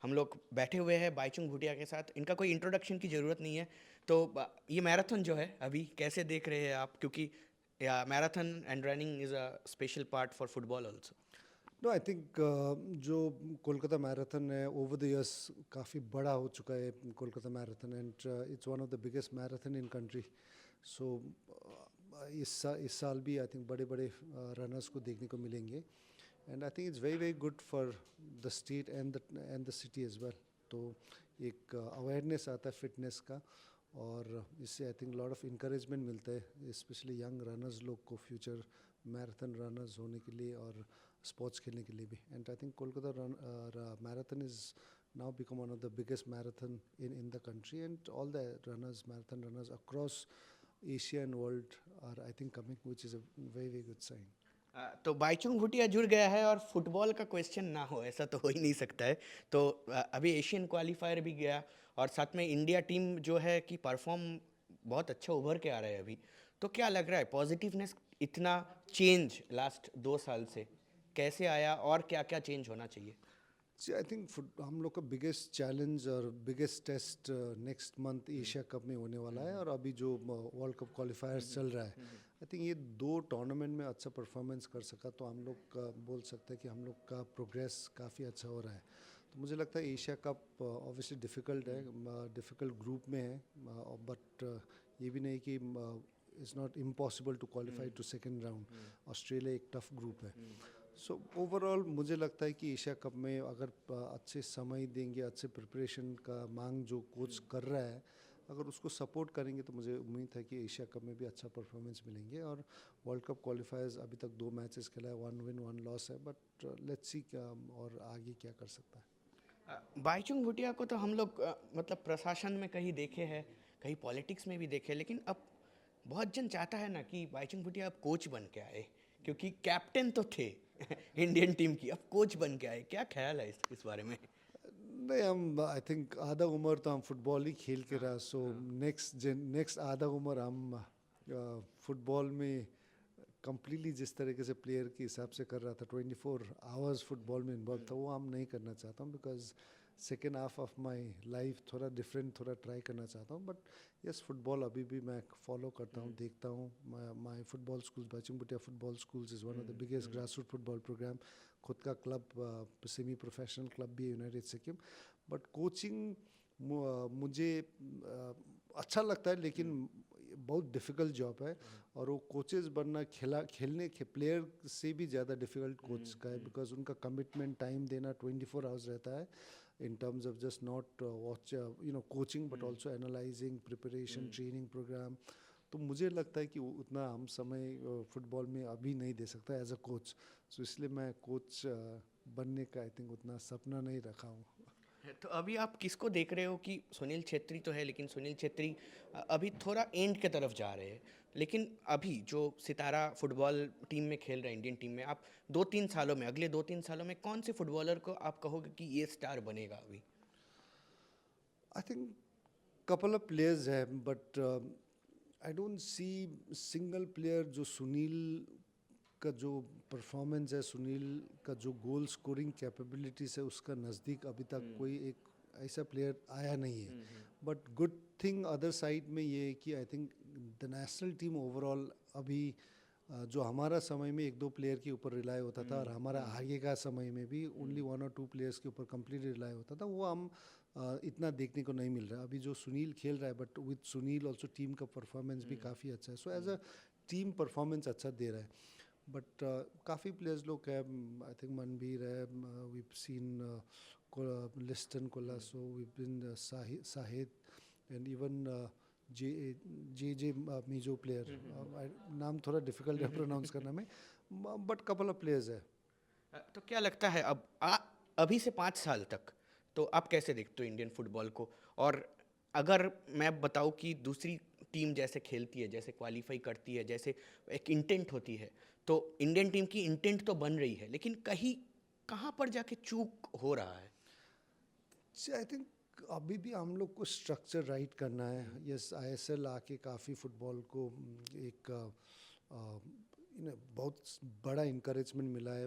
हम लोग बैठे हुए हैं बाईचुंग भूटिया के साथ। इनका कोई इंट्रोडक्शन की ज़रूरत नहीं है। तो ये मैराथन जो है अभी कैसे देख रहे हैं आप, क्योंकि या marathon and running is a special part for football also. No I think जो कोलकाता मैराथन है ओवर द इयर्स काफ़ी बड़ा हो चुका है Kolkata marathon and it's one of the biggest marathon in country. So इस साल भी आई थिंक बड़े बड़े रनर्स को देखने को मिलेंगे and I think it's very very good for the state and the city as well. तो एक अवेयरनेस आता है फिटनेस का और इससे I think lot of encouragement मिलता है स्पेशली यंग रनर्स लोग को फ्यूचर मैराथन रनर्स होने के लिए और स्पोर्ट्स खेलने के लिए भी। And I think Kolkata marathon is now become one of the biggest marathon in the country and all the runners marathon runners across Asia and world are I think coming, which is a very very good sign. तो बाईचुंग भूटिया जुड़ गया है और football का question ना हो ऐसा तो हो ही नहीं सकता है। तो अभी एशियन क्वालिफायर भी गया और साथ में इंडिया टीम जो है कि परफॉर्म बहुत अच्छा उभर के आ रहा है अभी। तो क्या लग रहा है पॉजिटिवनेस, इतना चेंज लास्ट 2 साल से कैसे आया और क्या क्या चेंज होना चाहिए? See, I think हम लोग का बिगेस्ट चैलेंज और biggest test next month Asia Cup में होने वाला है और अभी जो वर्ल्ड कप क्वालिफायर्स चल रहा है आई थिंक ये दो टूर्नामेंट में अच्छा परफॉर्मेंस कर सका तो हम लोग का बोल सकते हैं कि हम लोग का प्रोग्रेस काफ़ी अच्छा हो रहा है। तो मुझे लगता है एशिया कप ऑब्वियसली डिफ़िकल्ट है, डिफ़िकल्ट ग्रुप में है बट ये भी नहीं कि it's not impossible to qualify to second round. Australia एक टफ ग्रुप है। सो ओवरऑल मुझे लगता है कि एशिया कप में अगर अच्छे समय देंगे, अच्छे प्रिपरेशन का मांग जो कोच कर रहा है अगर उसको सपोर्ट करेंगे तो मुझे उम्मीद है कि एशिया कप में भी अच्छा परफॉर्मेंस मिलेंगे। और वर्ल्ड कप क्वालिफायर्स अभी तक 2 मैचेस खेला है, 1 विन 1 लॉस है बट लेट्स सी क्या और आगे क्या कर सकता है। बाईचुंग भूटिया को तो हम लोग मतलब प्रशासन में कहीं देखे हैं, कहीं पॉलिटिक्स में भी देखे, लेकिन अब बहुत जन चाहता है ना कि बाईचुंग भूटिया अब कोच बन के आए, क्योंकि कैप्टन तो थे इंडियन टीम की, अब कोच बन के आए। क्या ख्याल है इस बारे में? नहीं हम आई थिंक आधा उम्र तो हम फुटबॉल ही खेल के रहा। सो नेक्स्ट आधा उम्र हम फुटबॉल में कम्प्लीटली जिस तरीके से प्लेयर के हिसाब से कर रहा था 24 आवर्स फुटबॉल में इन्वॉल्व था वो हम नहीं करना चाहता हूँ because second half of my life थोड़ा डिफरेंट थोड़ा ट्राई करना चाहता हूँ। बट यस फुटबॉल अभी भी मैं फॉलो करता हूँ, देखता हूँ। My football school Bhaichung Bhutia football schools is one of the biggest grass root football program. खुद का क्लब सेमी प्रोफेशनल क्लब भी है यूनाइटेड सिक्किम। बट कोचिंग मुझे अच्छा लगता है लेकिन बहुत डिफ़िकल्ट जॉब है और वो कोचेस बनना खेलने के प्लेयर से भी ज़्यादा डिफ़िकल्ट कोच का है बिकॉज उनका कमिटमेंट टाइम देना 24 आवर्स रहता है in terms of just not watch coaching but also analyzing preparation training program। तो मुझे लगता है कि उतना हम समय फुटबॉल में अभी नहीं दे सकता एज अ कोच। सो इसलिए मैं कोच बनने का आई थिंक उतना सपना नहीं रखा हूँ। तो अभी आप किसको देख रहे हो कि सुनील छेत्री तो है, लेकिन सुनील छेत्री अभी थोड़ा एंड के तरफ जा रहे हैं, लेकिन अभी जो सितारा फुटबॉल टीम में खेल रहे हैं इंडियन टीम में, आप 2-3 सालों में, अगले 2-3 सालों में कौन से फुटबॉलर को आप कहोगे कि ये स्टार बनेगा अभी? I think couple of players है but I don't see single player जो सुनील का जो परफॉर्मेंस है, सुनील का जो गोल स्कोरिंग कैपेबिलिटीज है उसका नज़दीक अभी तक कोई एक ऐसा प्लेयर आया नहीं है। But good thing other side में ये है कि I think the national team overall अभी जो हमारा समय में 1-2 प्लेयर के ऊपर रिलाई होता था और हमारा आगे का समय में भी ओनली 1 और 2 प्लेयर्स के ऊपर कम्प्लीटली रिलाई होता था वो हम इतना देखने को नहीं मिल रहा अभी जो सुनील खेल रहा है। But with Sunil also team का परफॉर्मेंस भी काफ़ी अच्छा है। So as a team performance अच्छा दे रहा है। बट काफ़ी प्लेयर्स लोग हैं, आई थिंक मनबीर है, we seen Liston Colaco, we been Sahid and even J J J Mizo player. नाम थोड़ा डिफिकल्ट है प्रोनाउंस करना में बट कपल ऑफ प्लेयर्स है। तो क्या लगता है अब अभी से 5 साल तक तो आप कैसे देखते हो इंडियन फुटबॉल को? और अगर मैं बताऊं कि दूसरी टीम जैसे खेलती है, जैसे क्वालिफाई करती है, जैसे एक इंटेंट होती है, तो इंडियन टीम की इंटेंट तो बन रही है, लेकिन कहीं कहाँ पर जाके चूक हो रहा है? आई थिंक अभी भी हम लोग को स्ट्रक्चर राइट करना है। यस आईएसएल आके काफ़ी फुटबॉल को एक बहुत बड़ा इंकरेजमेंट मिला है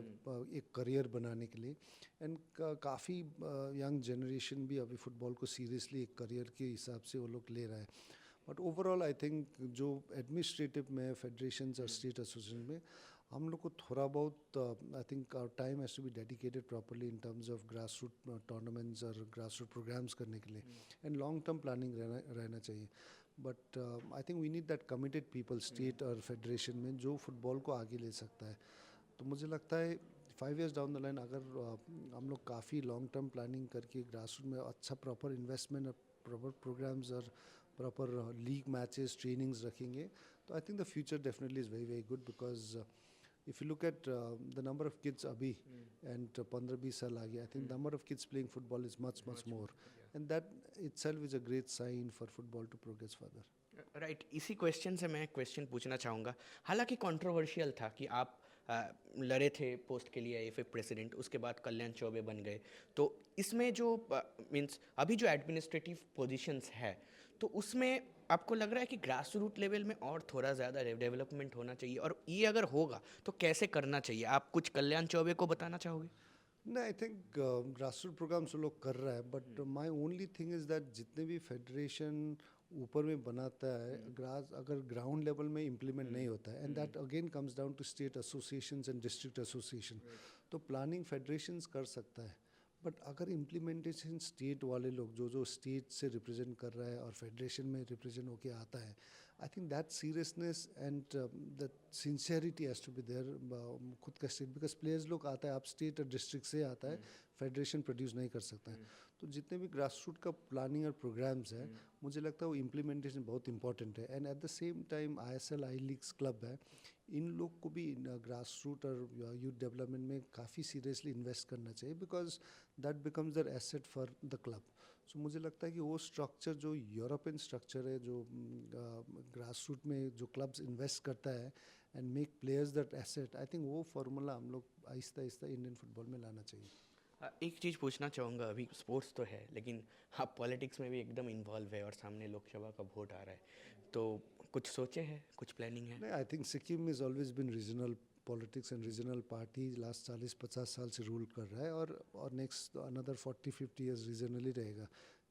एक करियर बनाने के लिए, एंड काफ़ी यंग जनरेशन भी अभी फुटबॉल को सीरियसली एक करियर के हिसाब से वो लोग ले रहा है. बट ओवरऑल आई थिंक जो एडमिनिस्ट्रेटिव में फेडरेशन और स्टेट एसोसिएशन में हम लोग को थोड़ा बहुत I think our time has to be dedicated properly in terms of grass root tournaments और ग्रास रूट प्रोग्राम्स करने के लिए, एंड लॉन्ग टर्म प्लानिंग रहना चाहिए. But I think we need that committed people state और federation में जो football को आगे ले सकता है. तो मुझे लगता है 5 years डाउन द लाइन अगर हम लोग काफ़ी लॉन्ग टर्म प्लानिंग करके ग्रास रूट में अच्छा प्रॉपर इन्वेस्टमेंट और प्रॉपर प्रोग्राम्स और प्रॉपर लीग मैचेस ट्रेनिंग्स रखेंगे, तो I think the future definitely is very very good. Because if you look at the number of kids abhi and 15-20 साल आगे, I think number of kids playing football is much more, and that itself is a great sign for football to progress further. Right इसी question से मैं question पूछना चाहूँगा. हालांकि controversial था कि आप लड़े थे पोस्ट के लिए एफए प्रेसिडेंट, उसके बाद कल्याण चौबे बन गए. तो इसमें जो मींस अभी जो एडमिनिस्ट्रेटिव पोजीशंस है, तो उसमें आपको लग रहा है कि ग्रास रूट लेवल में और थोड़ा ज़्यादा डेवलपमेंट होना चाहिए, और ये अगर होगा तो कैसे करना चाहिए? आप कुछ कल्याण चौबे को बताना चाहोगे? नहीं, I think grass root programs लोग कर रहा है, but my only thing is that जितने भी फेडरेशन ऊपर में बनाता है ग्रास, अगर ग्राउंड लेवल में इम्प्लीमेंट नहीं होता है, and that again comes down to state associations and district association. तो प्लानिंग फेडरेशंस कर सकता है, बट अगर इम्प्लीमेंटेशन स्टेट वाले लोग जो स्टेट से रिप्रेजेंट कर रहा है और फेडरेशन में रिप्रेजेंट होके आता है, I think that seriousness and that sincerity has to be there खुद का स्टेट. बिकॉज प्लेयर्स लोग आता है, आप स्टेट और डिस्ट्रिक्ट से आता है, फेडरेशन प्रोड्यूस नहीं कर सकता है. तो जितने भी ग्रास रूट का प्लानिंग और प्रोग्राम्स है, मुझे लगता है वो इम्प्लीमेंटेशन बहुत इंपॉर्टेंट है. And at the same time ISL I leagues club है, इन लोग को भी ग्रास रूट और यूथ डेवलपमेंट में काफ़ी सीरियसली इन्वेस्ट करना चाहिए, because that becomes their asset for the club. So मुझे लगता है कि वो स्ट्रक्चर जो यूरोपियन स्ट्रक्चर है, जो ग्रास रूट में जो क्लब्स इन्वेस्ट करता है and make players that asset, I think वो फार्मूला हम लोग आहिस्ता आहिस्ता इंडियन फुटबॉल में लाना चाहिए. एक चीज़ पूछना चाहूँगा. अभी स्पोर्ट्स तो है, लेकिन आप पॉलिटिक्स में भी एकदम इन्वॉल्व है और सामने लोकसभा का वोट आ रहा है, तो कुछ सोचे हैं, कुछ प्लानिंग है? नहीं, I think Sikkim is always been regional politics and regional party last 40-50 साल से रूल कर रहा है, और नेक्स्ट अनदर 40-50 ईयर्स रीजनली रहेगा,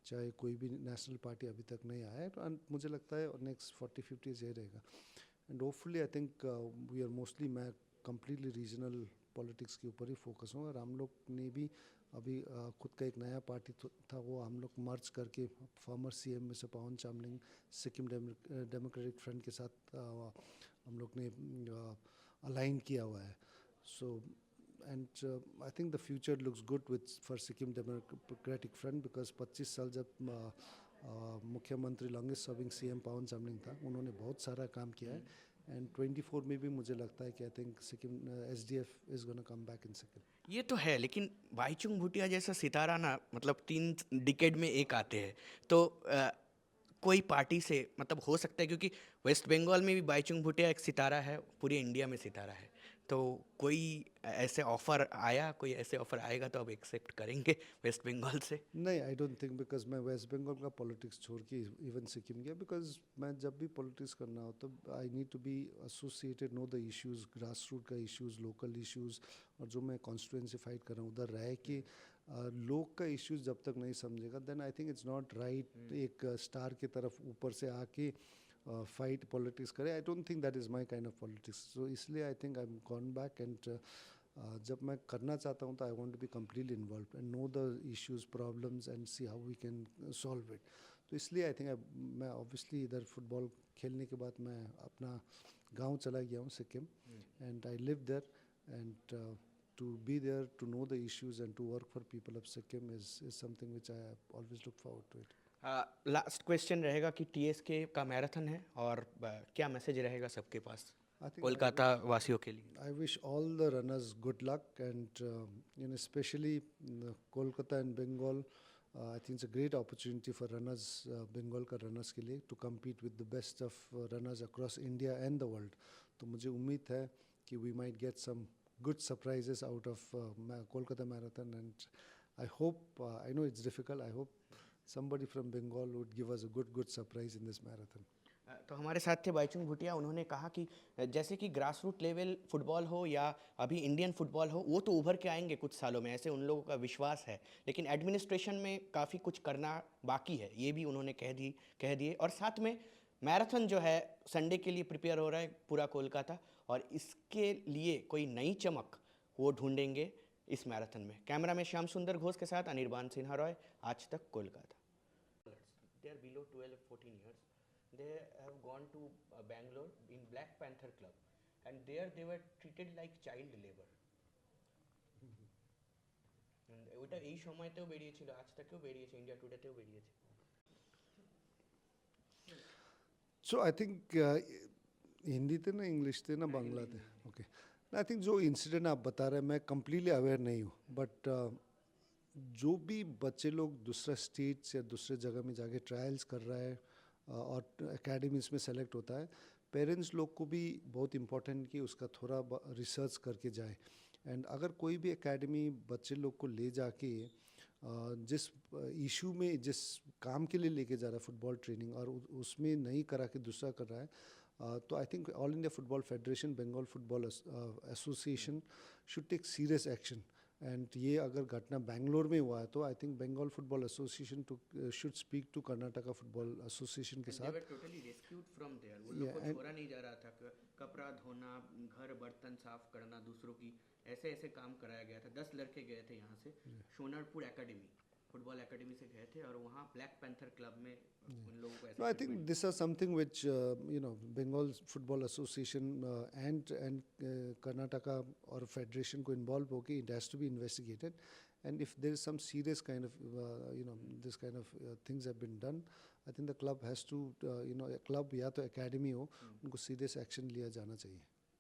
चाहे कोई भी नेशनल पार्टी अभी तक नहीं आया है. तो मुझे लगता है नेक्स्ट 40-50 ईयर्स यही रहेगा. And hopefully I think we are mostly, मैं कम्प्लीटली रीजनल पॉलिटिक्स के ऊपर ही फोकस हूँ. और हम लोग ने भी अभी खुद का एक नया पार्टी था, वो हम लोग मर्ज करके फॉर्मर CM में से पवन चामलिंग सिक्किम डेमोक्रेटिक फ्रंट के साथ हम लोग ने अलाइन किया हुआ है. So and I think the future looks good with for Sikkim democratic front, because 25 साल जब मुख्यमंत्री लॉन्गेस्ट सर्विंग CM पवन चामलिंग था, उन्होंने बहुत सारा काम किया है. एंड 24 में भी मुझे लगता है कि I think Sikkim SDF is gonna come back in Sikkim. ये तो है, लेकिन बाईचुंग भूटिया जैसा सितारा ना, मतलब 3 डिकेड में एक आते हैं, तो कोई पार्टी से मतलब हो सकता है, क्योंकि वेस्ट बंगाल में भी बाईचुंग भूटिया एक सितारा है, पूरे इंडिया में सितारा है. तो कोई ऐसे ऑफर आया, कोई ऐसे ऑफर आएगा तो आप एक्सेप्ट करेंगे वेस्ट बंगाल से? नहीं, आई डोंट थिंक, बिकॉज मैं वेस्ट बंगाल का पॉलिटिक्स छोड़ के इवन सिक्किम गया, बिकॉज मैं जब भी पॉलिटिक्स करना हो तो I need to be associated, know the issues, grass root का इश्यूज, लोकल इश्यूज, और जो मैं कॉन्स्टिट्यूंसी फाइट कर रहा हूँ उधर रह के लोग का इश्यूज जब तक नहीं समझेगा, then I think it's not right एक स्टार की तरफ ऊपर से आके फाइट पॉलिटिक्स करे. I don't think that is my kind of politics. So इसलिए I think I am gone back, and जब मैं करना चाहता हूँ तो I want to be completely involve and know the issues problems and see how we can solve it. तो इसलिए I think मैं ऑब्वियसली इधर फुटबॉल खेलने के बाद मैं अपना गांव चला गया हूँ Sikkim, and I live there, and to be there to know the issues and to work for people of Sikkim is something which I always look forward to it. Last question रहेगा कि TSK का मैराथन है, और क्या message रहेगा सबके पास, I think Kolkata वासियों के लिए? I wish all the runners good luck, and especially Kolkata and Bengal. I think it's a great opportunity for runners, Bengal का runners के लिए, to compete with the best of runners across India and the world. तो मुझे उम्मीद है कि we might get some good surprises out of Kolkata marathon, and I hope, I know it's difficult, I hope somebody from Bengal would give us a good surprise in this marathon. तो हमारे साथ थे बाईचुंग भूटिया। उन्होंने कहा कि जैसे कि grass root level football हो या अभी इंडियन फुटबॉल हो, वो तो उभर के आएंगे कुछ सालों में, ऐसे उन लोगों का विश्वास है। लेकिन एडमिनिस्ट्रेशन में काफ़ी कुछ करना बाकी है, ये भी उन्होंने कह दिए। और साथ में मैराथन जो है संडे के लिए प्रिपेयर हो रहा है पूरा कोलकाता, और इसके लिए कोई नई चमक वो ढूंढेंगे इस मैराथन में। कैमरा में श्याम सुंदर घोष के साथ अनिर्बान सिन्हा रॉय, आज तक Kolkata. They are below 12-14 years. They have gone to Bangalore in Black Panther Club, and there they were treated like child labor. And ওটা এই সময়তেও বেরিয়েছিল, আজ থেকেও বেরিয়েছে, ইন্ডিয়া টুডেতেও বেরিয়েছে। So I think हिंदी थे ना इंग्लिश थे ना बांग्ला थे ओके आई थिंक जो इंसिडेंट आप बता रहे हैं मैं कम्प्लीटली अवेयर नहीं हूँ बट जो भी बच्चे लोग दूसरा स्टेट्स या दूसरे जगह में जाके ट्रायल्स कर रहा है और एकेडमीज में सेलेक्ट होता है पेरेंट्स लोग को भी बहुत इम्पोर्टेंट कि उसका थोड़ा रिसर्च करके जाए एंड अगर कोई भी एकेडमी बच्चे लोग को ले जाके जिस इशू में जिस काम के लिए लेके जा रहा है फुटबॉल ट्रेनिंग और उसमें नहीं करा के दूसरा कर रहा है तो I think All India Football Federation Bengal football association should take serious action and ये अगर घटना बेंगलोर में हुआ है तो I think Bengal football association to should speak to Karnataka football association के साथ टोटली रेस्क्यूड फ्रॉम देयर, वो लोग को छोड़ा नहीं जा रहा था। कपड़ा धोना, घर बर्तन साफ करना, दूसरों की ऐसे ऐसे काम कराया गया था। 10 लड़के गए थे यहाँ से सोनारपुर एकेडमी, फुटबॉल एकेडमी से गए थे, और वहाँ ब्लैक पैंथर क्लब में उन लोगों को ऐसा No, I think this is something which Bengal Football Association and Karnataka or Federation को involve होके it has to be investigated, and if there is some serious kind of this kind of things have been done, I think the club has to club या तो academy हो उनको serious action लिया जाना चाहिए.